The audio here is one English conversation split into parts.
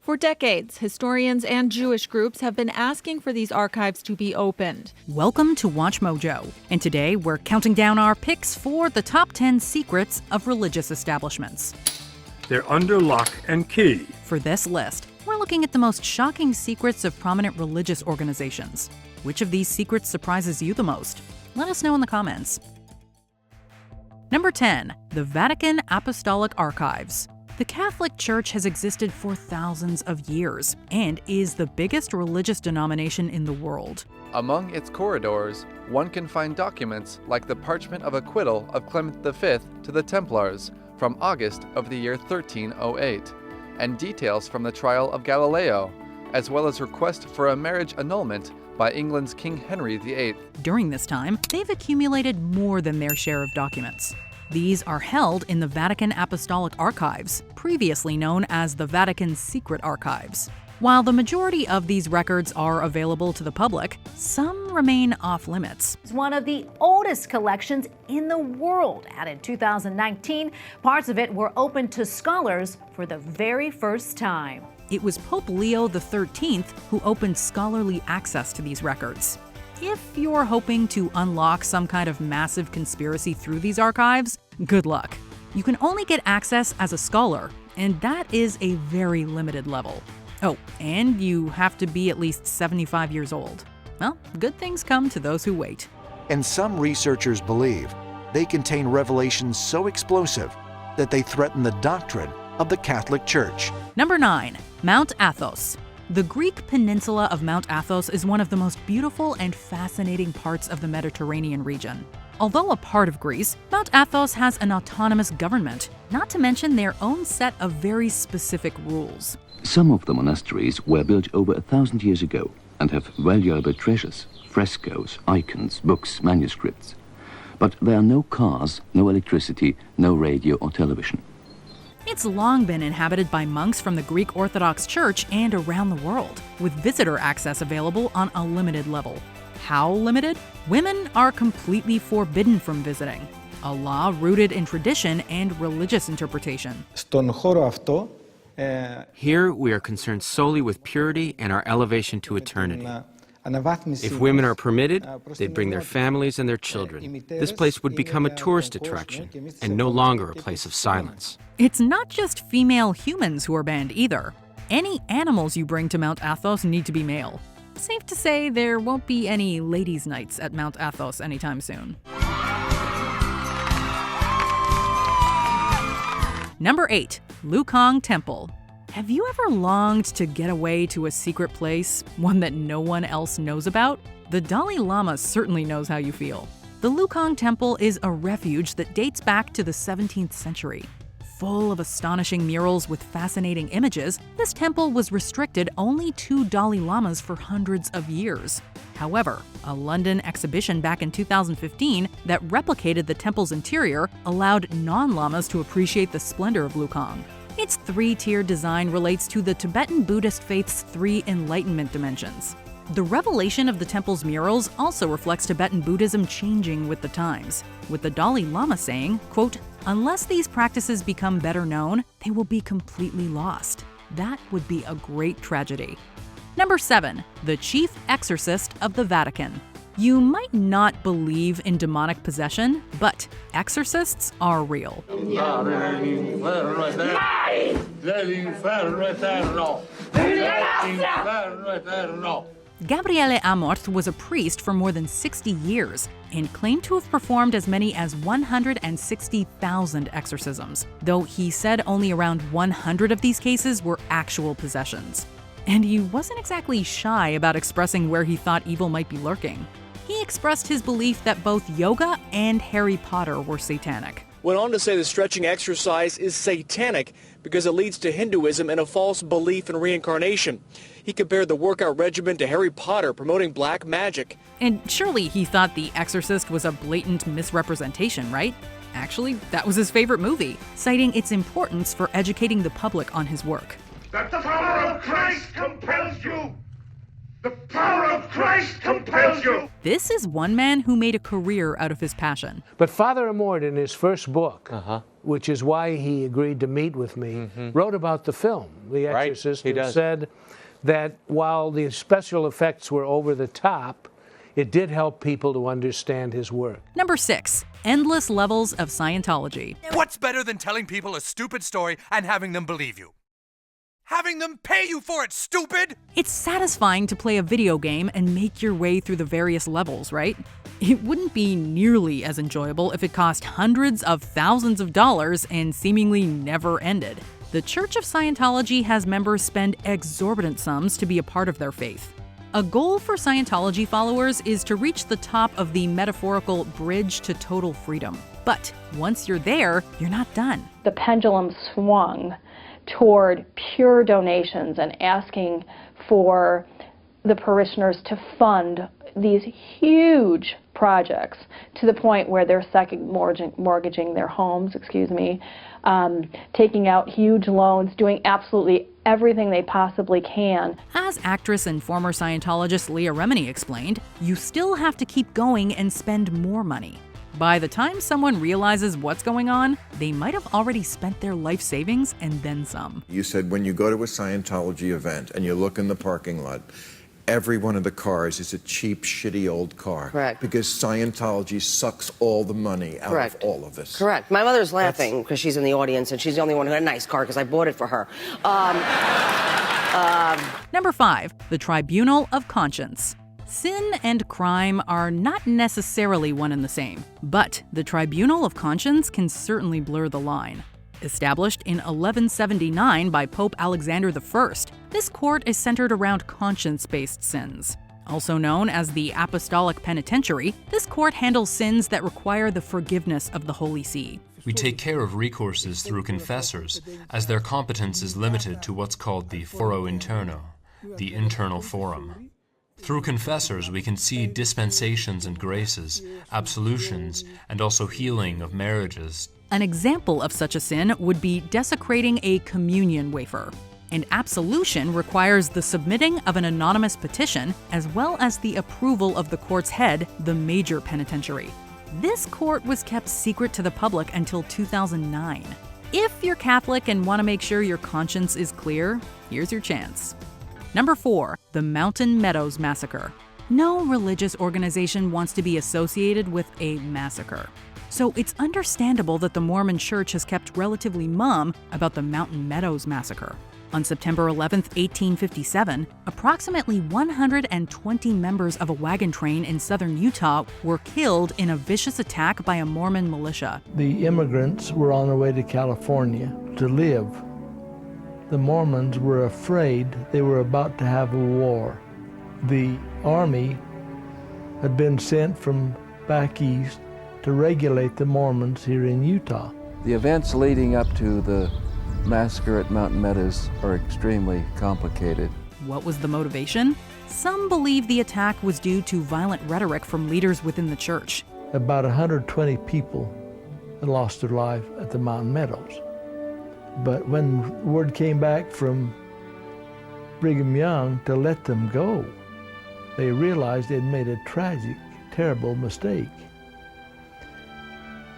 For decades, historians and Jewish groups have been asking for these archives to be opened. Welcome to WatchMojo, and today we're counting down our picks for the top 10 secrets of religious establishments. They're under lock and key. For this list, we're looking at the most shocking secrets of prominent religious organizations. Which of these secrets surprises you the most? Let us know in the comments. Number 10. The Vatican Apostolic Archives. The Catholic Church has existed for thousands of years and is the biggest religious denomination in the world. Among its corridors, one can find documents like the parchment of acquittal of Clement V to the Templars from August of the year 1308, and details from the trial of Galileo, as well as request for a marriage annulment by England's King Henry VIII. During this time, they've accumulated more than their share of documents. These are held in the Vatican Apostolic Archives, previously known as the Vatican Secret Archives. While the majority of these records are available to the public, some remain off-limits. It's one of the oldest collections in the world. And in 2019, parts of it were open to scholars for the very first time. It was Pope Leo XIII who opened scholarly access to these records. If you're hoping to unlock some kind of massive conspiracy through these archives, good luck. You can only get access as a scholar, and that is a very limited level. Oh, and you have to be at least 75 years old. Well, good things come to those who wait. And some researchers believe they contain revelations so explosive that they threaten the doctrine of the Catholic Church. Number 9. Mount Athos. The Greek peninsula of Mount Athos is one of the most beautiful and fascinating parts of the Mediterranean region. Although a part of Greece, Mount Athos has an autonomous government, not to mention their own set of very specific rules. Some of the monasteries were built over 1,000 years ago and have valuable treasures, frescoes, icons, books, manuscripts. But there are no cars, no electricity, no radio or television. It's long been inhabited by monks from the Greek Orthodox Church and around the world, with visitor access available on a limited level. How limited? Women are completely forbidden from visiting, a law rooted in tradition and religious interpretation. Here we are concerned solely with purity and our elevation to eternity. If women are permitted, they'd bring their families and their children. This place would become a tourist attraction and no longer a place of silence. It's not just female humans who are banned either. Any animals you bring to Mount Athos need to be male. Safe to say there won't be any ladies' nights at Mount Athos anytime soon. Number 8. Lukang Temple. Have you ever longed to get away to a secret place, one that no one else knows about? The Dalai Lama certainly knows how you feel. The Lukang Temple is a refuge that dates back to the 17th century. Full of astonishing murals with fascinating images, this temple was restricted only to Dalai Lamas for hundreds of years. However, a London exhibition back in 2015 that replicated the temple's interior allowed non-lamas to appreciate the splendor of Lukang. Its three-tier design relates to the Tibetan Buddhist faith's three enlightenment dimensions. The revelation of the temple's murals also reflects Tibetan Buddhism changing with the times, with the Dalai Lama saying, quote, "Unless these practices become better known, they will be completely lost. That would be a great tragedy." Number 7. The Chief Exorcist of the Vatican. You might not believe in demonic possession, but exorcists are real. Gabriele Amorth was a priest for more than 60 years and claimed to have performed as many as 160,000 exorcisms, though he said only around 100 of these cases were actual possessions. And he wasn't exactly shy about expressing where he thought evil might be lurking. He expressed his belief that both yoga and Harry Potter were satanic. Went on to say the stretching exercise is satanic because it leads to Hinduism and a false belief in reincarnation. He compared the workout regimen to Harry Potter promoting black magic. And surely he thought The Exorcist was a blatant misrepresentation, right? Actually, that was his favorite movie, citing its importance for educating the public on his work. That the power of Christ compels you. The power of Christ compels you. This is one man who made a career out of his passion. But Father Amort, in his first book, which is why he agreed to meet with me, wrote about the film, The Exorcist, and said that while the special effects were over the top, it did help people to understand his work. Number 6, endless levels of Scientology. What's better than telling people a stupid story and having them believe you? Having them pay you for it, stupid! It's satisfying to play a video game and make your way through the various levels, right? It wouldn't be nearly as enjoyable if it cost hundreds of thousands of dollars and seemingly never ended. The Church of Scientology has members spend exorbitant sums to be a part of their faith. A goal for Scientology followers is to reach the top of the metaphorical bridge to total freedom. But once you're there, you're not done. The pendulum swung toward pure donations and asking for the parishioners to fund these huge projects to the point where they're second mortgaging their homes, taking out huge loans, doing absolutely everything they possibly can. As actress and former Scientologist Leah Remini explained, you still have to keep going and spend more money. By the time someone realizes what's going on, they might have already spent their life savings and then some. You said when you go to a Scientology event and you look in the parking lot, every one of the cars is a cheap, shitty old car. Correct. Because Scientology sucks all the money out of all of this. Correct. My mother's laughing because she's in the audience and she's the only one who had a nice car because I bought it for her. Number 5, the Tribunal of Conscience. Sin and crime are not necessarily one and the same, but the Tribunal of Conscience can certainly blur the line. Established in 1179 by Pope Alexander I, this court is centered around conscience-based sins. Also known as the Apostolic Penitentiary, this court handles sins that require the forgiveness of the Holy See. We take care of recourses through confessors, as their competence is limited to what's called the foro interno, the internal forum. Through confessors, we concede dispensations and graces, absolutions, and also healing of marriages. An example of such a sin would be desecrating a communion wafer. And absolution requires the submitting of an anonymous petition as well as the approval of the court's head, the major penitentiary. This court was kept secret to the public until 2009. If you're Catholic and want to make sure your conscience is clear, here's your chance. Number 4, the Mountain Meadows Massacre. No religious organization wants to be associated with a massacre. So it's understandable that the Mormon Church has kept relatively mum about the Mountain Meadows Massacre. On September 11, 1857, approximately 120 members of a wagon train in southern Utah were killed in a vicious attack by a Mormon militia. The immigrants were on their way to California to live. The Mormons were afraid they were about to have a war. The army had been sent from back east to regulate the Mormons here in Utah. The events leading up to the massacre at Mountain Meadows are extremely complicated. What was the motivation? Some believe the attack was due to violent rhetoric from leaders within the church. About 120 people had lost their life at the Mountain Meadows. But when word came back from Brigham Young to let them go, they realized they'd made a tragic, terrible mistake.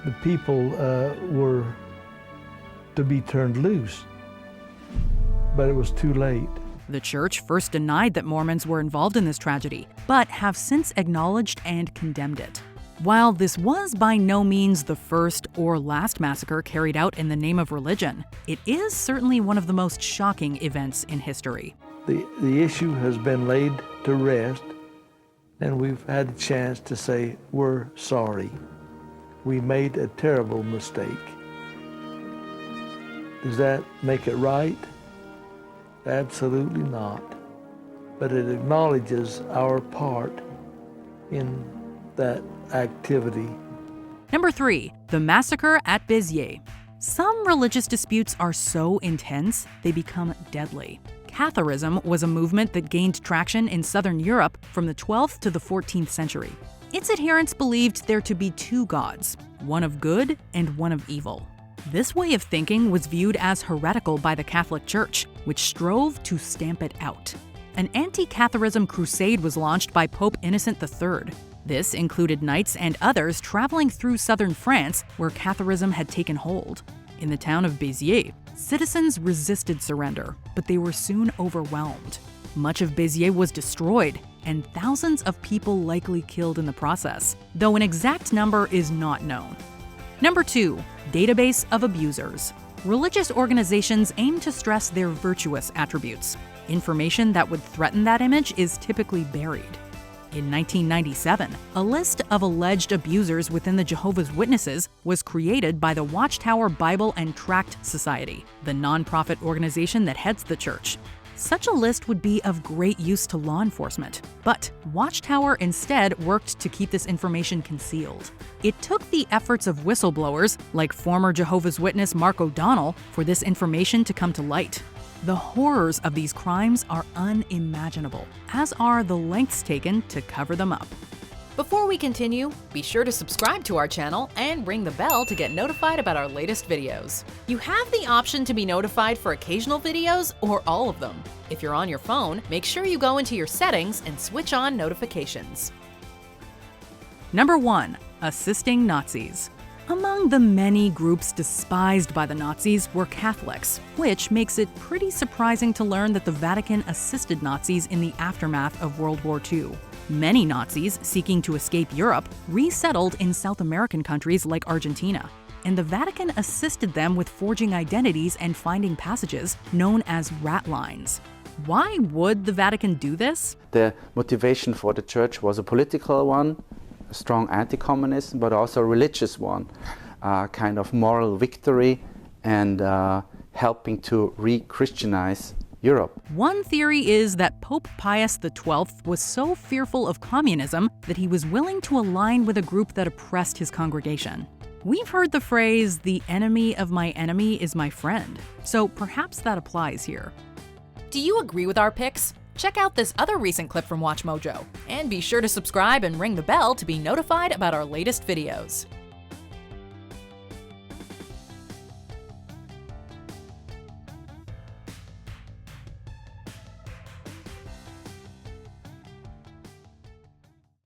The people were to be turned loose, but it was too late. The church first denied that Mormons were involved in this tragedy, but have since acknowledged and condemned it. While this was by no means the first or last massacre carried out in the name of religion, it is certainly one of the most shocking events in history. The issue has been laid to rest, and we've had a chance to say we're sorry. We made a terrible mistake. Does that make it right? Absolutely not. But it acknowledges our part in that activity. Number 3, the Massacre at Béziers. Some religious disputes are so intense, they become deadly. Catharism was a movement that gained traction in southern Europe from the 12th to the 14th century. Its adherents believed there to be two gods, one of good and one of evil. This way of thinking was viewed as heretical by the Catholic Church, which strove to stamp it out. an anti-Catharism crusade was launched by Pope Innocent III. This included knights and others traveling through southern France where Catharism had taken hold. In the town of Béziers, citizens resisted surrender, but they were soon overwhelmed. Much of Béziers was destroyed, and thousands of people likely killed in the process, though an exact number is not known. Number 2. Database of abusers. Religious organizations aim to stress their virtuous attributes. Information that would threaten that image is typically buried. In 1997, a list of alleged abusers within the Jehovah's Witnesses was created by the Watchtower Bible and Tract Society, the nonprofit organization that heads the church. Such a list would be of great use to law enforcement, but Watchtower instead worked to keep this information concealed. It took the efforts of whistleblowers, like former Jehovah's Witness Mark O'Donnell, for this information to come to light. The horrors of these crimes are unimaginable, as are the lengths taken to cover them up. Before we continue, be sure to subscribe to our channel and ring the bell to get notified about our latest videos. You have the option to be notified for occasional videos or all of them. If you're on your phone, make sure you go into your settings and switch on notifications. Number 1. Assisting Nazis. Among the many groups despised by the Nazis were Catholics, which makes it pretty surprising to learn that the Vatican assisted Nazis in the aftermath of World War II. Many Nazis seeking to escape Europe resettled in South American countries like Argentina, and the Vatican assisted them with forging identities and finding passages known as rat lines. Why would the Vatican do this? The motivation for the church was a political one, a strong anti-communism, but also a religious one, kind of moral victory and helping to re-Christianize Europe. One theory is that Pope Pius XII was so fearful of communism that he was willing to align with a group that oppressed his congregation. We've heard the phrase, "the enemy of my enemy is my friend," so perhaps that applies here. Do you agree with our picks? Check out this other recent clip from WatchMojo, and be sure to subscribe and ring the bell to be notified about our latest videos.